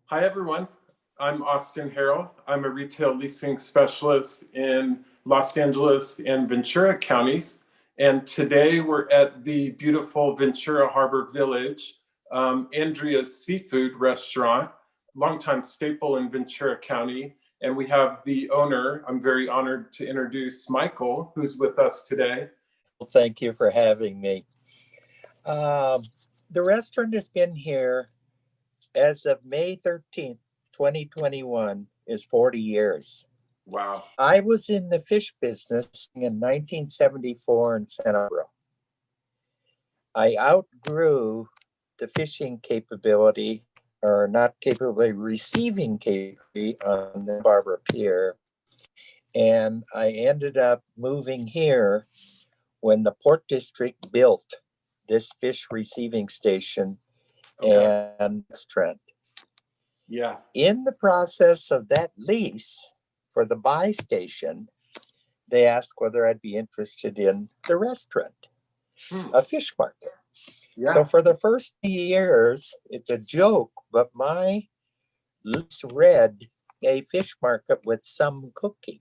Hi, everyone. I'm Austin Harrell. I'm a retail leasing specialist in Los Angeles and Ventura counties. And today we're at the beautiful Ventura Harbor Village, Andria's seafood restaurant, longtime staple in Ventura County. And we have the owner. I'm very honored to introduce Michael, who's with us today. Well, thank you for having me. Um, the restaurant has been here as of May 13th, 2021, is 40 years. Wow. I was in the fish business in 1974 in Santa Barbara. I outgrew the fishing capability, or not capability, receiving capability on the Barbara Pier. And I ended up moving here when the Port District built this fish receiving station and restaurant. Yeah. In the process of that lease for the buy station, they asked whether I'd be interested in the restaurant, a fish market. Yeah. So for the first years, it's a joke, but my lease read a fish market with some cooking.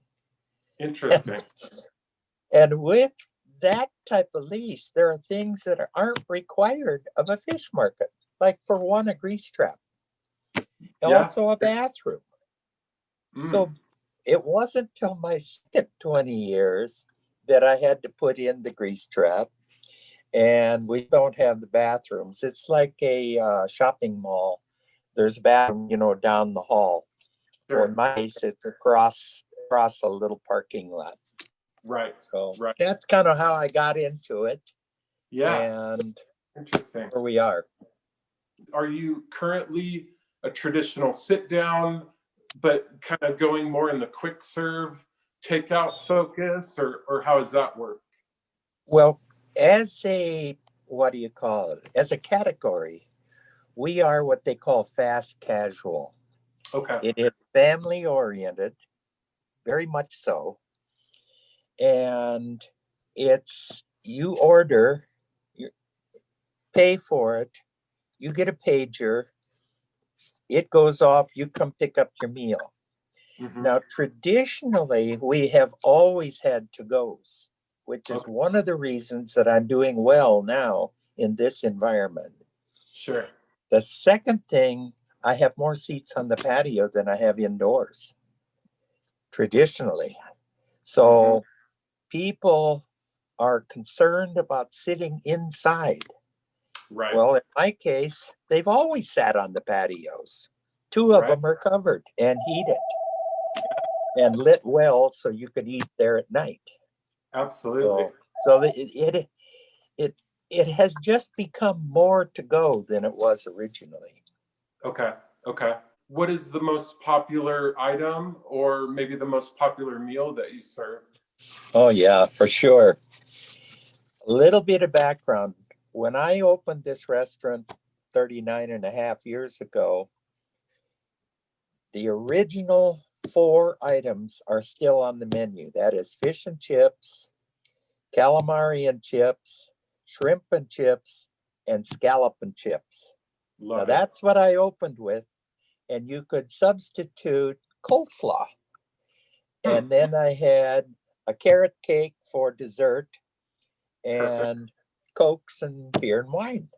Interesting. And with that type of lease, there are things that aren't required of a fish market, like for one, a grease trap, also a bathroom. So it wasn't till my second 20 years that I had to put in the grease trap, and we don't have the bathrooms. It's like a shopping mall. There's a bathroom, down the hall. Or in my case, it's across a little parking lot. Right. So that's kind of how I got into it. Yeah. And interesting. Here we are. Are you currently a traditional sit down, but kind of going more in the quick serve takeout focus, or how does that work? Well, as a, what do you call it? As a category, we are what they call fast casual. Okay. It is family oriented, very much so. And it's, you order, you pay for it, you get a pager, it goes off, you come pick up your meal. Now, traditionally, we have always had to-goes, which is one of the reasons that I'm doing well now in this environment. Sure. The second thing, I have more seats on the patio than I have indoors, traditionally. So people are concerned about sitting inside. Right. Well, in my case, they've always sat on the patios. Two of them are covered and heated and lit well, so you could eat there at night. Absolutely. So it has just become more to go than it was originally. Okay. What is the most popular item, or maybe the most popular meal that you serve? Oh yeah, for sure. A little bit of background. When I opened this restaurant 39 and a half years ago, the original 4 items are still on the menu. That is fish and chips, calamari and chips, shrimp and chips, and scallop and chips. Now that's what I opened with, and you could substitute coleslaw. And then I had a carrot cake for dessert and Cokes and beer and wine.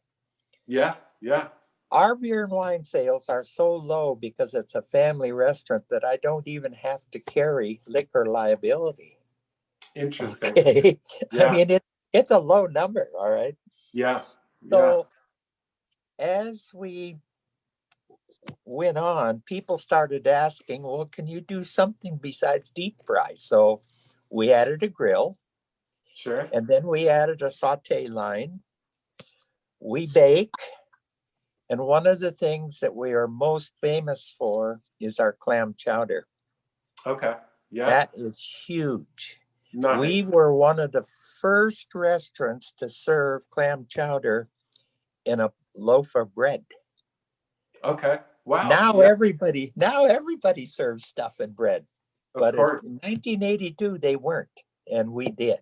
Yeah. Our beer and wine sales are so low because it's a family restaurant that I don't even have to carry liquor liability. Interesting. Okay. Yeah. I mean, it's a low number, all right? Yeah. So as we went on, people started asking, well, can you do something besides deep fry? So we added a grill. Sure. And then we added a saute line. We bake. And one of the things that we are most famous for is our clam chowder. Okay. Yeah. That is huge. Nice. We were one of the first restaurants to serve clam chowder in a loaf of bread. Okay. Wow. Now everybody serves stuff in bread. But in 1982, they weren't, and we did.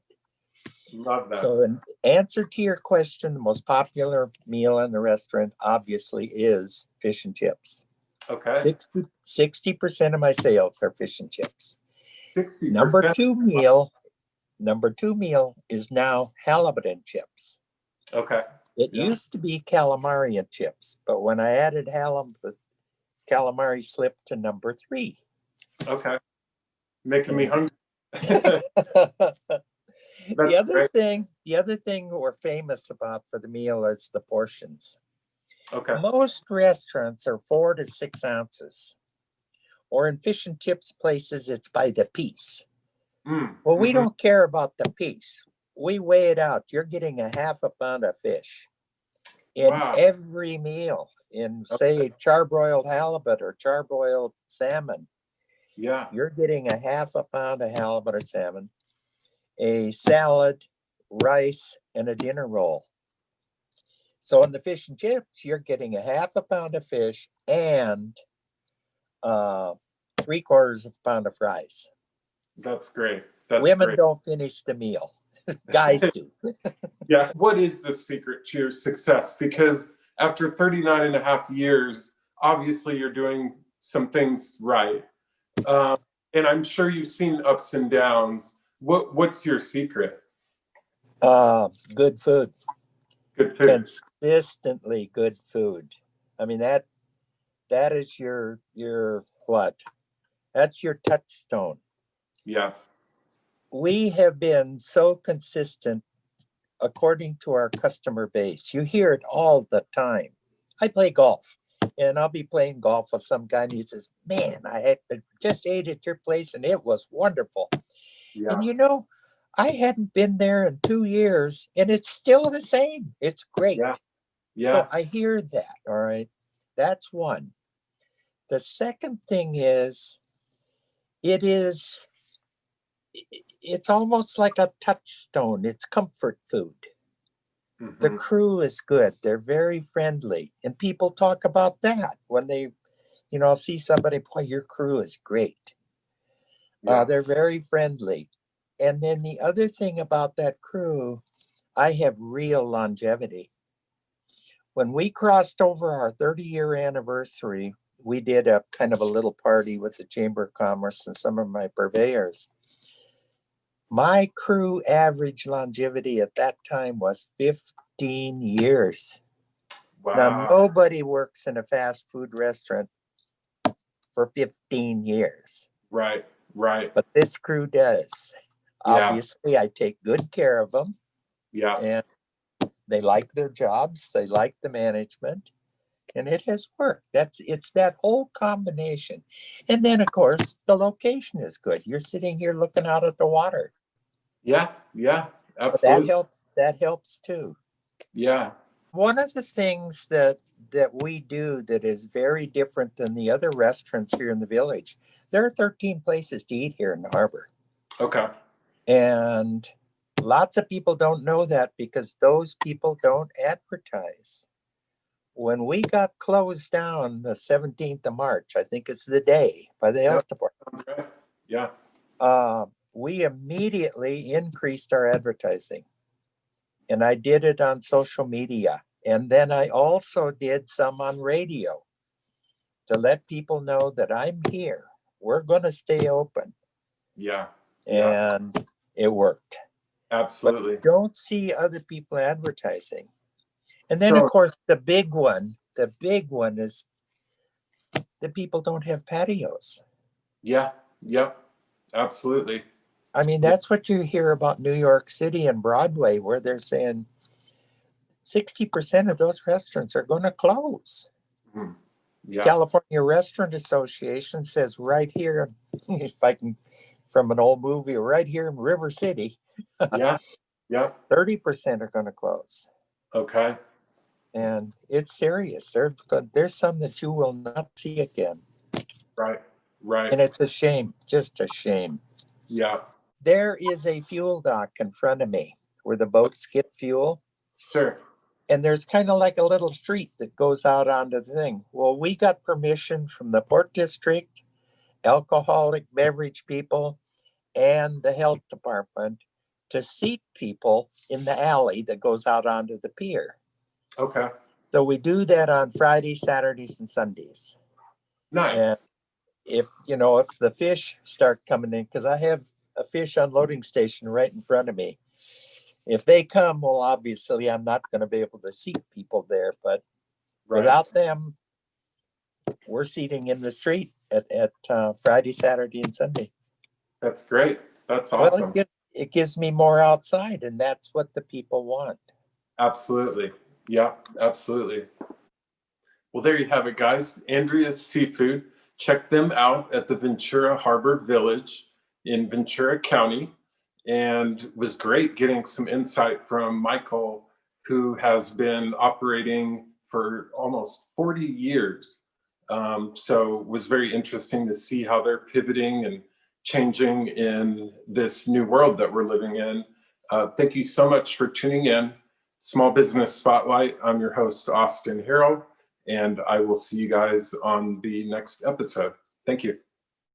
Love that. So in answer to your question, the most popular meal in the restaurant obviously is fish and chips. Okay. 60% of my sales are fish and chips. 60%. Number two meal is now halibut and chips. Okay. It Yeah. used to be calamari and chips, but when I added halibut, calamari slipped to number 3. Okay. Making me hungry. the That's great. other thing we're famous about for the meal is the portions. Okay. Most restaurants are 4 to 6 ounces, or in fish and chips places, it's by the piece. Well, we don't care about the piece. We weigh it out. You're getting a half a pound of fish in Wow. every meal. In, say, charbroiled halibut or charbroiled salmon, Yeah. you're getting a half a pound of halibut or salmon, a salad, rice, and a dinner roll. So in the fish and chips, you're getting a half a pound of fish and 3/4 of a pound of fries. That's great. That's Women great. don't finish the meal. Guys do. Yeah. What is the secret to your success? Because after 39 and a half years, obviously you're doing some things right. Um, and I'm sure you've seen ups and downs. What's your secret? Good food. Good food. Consistently good food. I mean, that is your what? That's your touchstone. Yeah. We have been so consistent according to our customer base. You hear it all the time. I play golf, and I'll be playing golf with some guy, and he says, "Man, just ate at your place, and it was wonderful." Yeah. And I hadn't been there in 2 years, and it's still the same. It's great. Yeah. So Yeah. I hear that. All right, that's one. The second thing is, it's almost like a touchstone. It's comfort food. The Hmm. crew is good. They're very friendly. And people talk about that when they, see somebody, boy, your crew is great. Yeah. They're very friendly. And then the other thing about that crew, I have real longevity. When we crossed over our 30-year anniversary, we did a kind of a little party with the Chamber of Commerce and some of my purveyors. My crew average longevity at that time was 15 years. Now, Wow. nobody works in a fast food restaurant for 15 years, Right. Right. but this crew does. Yeah. Obviously, I take good care of them, Yeah. and they like their jobs, they like the management, and it has worked. It's that whole combination. And then, of course, the location is good. You're sitting here looking out at the water. Yeah. Yeah. So that Absolutely. helps. That helps too. Yeah. One of the things that we do that is very different than the other restaurants here in the village, there are 13 places to eat here in the harbor. Okay. And lots of people don't know that because those people don't advertise. When we got closed down the 17th of March, I think it's the day by the health department, Okay. Yeah. we immediately increased our advertising. And I did it on social media. And then I also did some on radio to let people know that I'm here. We're going to stay open. Yeah. Yeah. And it worked. But Absolutely. don't see other people advertising. And then, of So course, the big one is that people don't have patios. yeah. Yep. Absolutely. I mean, Yeah. that's what you hear about New York City and Broadway, where they're saying 60% of those restaurants are going to close. Mhm. Yeah. California Restaurant Association says right here, if I can, from an old movie, right here in River City, Yeah. Yeah. 30% are going to close. Okay. And it's serious. There's some that you will not see again. Right. Right. And it's a shame, just a shame. Yeah. There is a fuel dock in front of me where the boats get fuel. Sure. And there's kind of like a little street that goes out onto the thing. Well, we got permission from the Port District, alcoholic beverage people, and the health department to seat people in the alley that goes out onto the pier. Okay. So we do that on Fridays, Saturdays, and Sundays. And Nice. if the fish start coming in, because I have a fish unloading station right in front of me. If they come, well, obviously I'm not going to be able to seat people there, but Right. without them, we're seating in the street at Friday, Saturday, and Sunday. That's great. That's Well, awesome. it gives me more outside, and that's what the people want. Absolutely. Yeah, absolutely. Well, there you have it, guys. Andria Seafood. Check them out at the Ventura Harbor Village in Ventura County. And it was great getting some insight from Michael, who has been operating for almost 40 years. So it was very interesting to see how they're pivoting and changing in this new world that we're living in. Thank you so much for tuning in. Small Business Spotlight. I'm your host, Austin Harrell, and I will see you guys on the next episode. Thank you.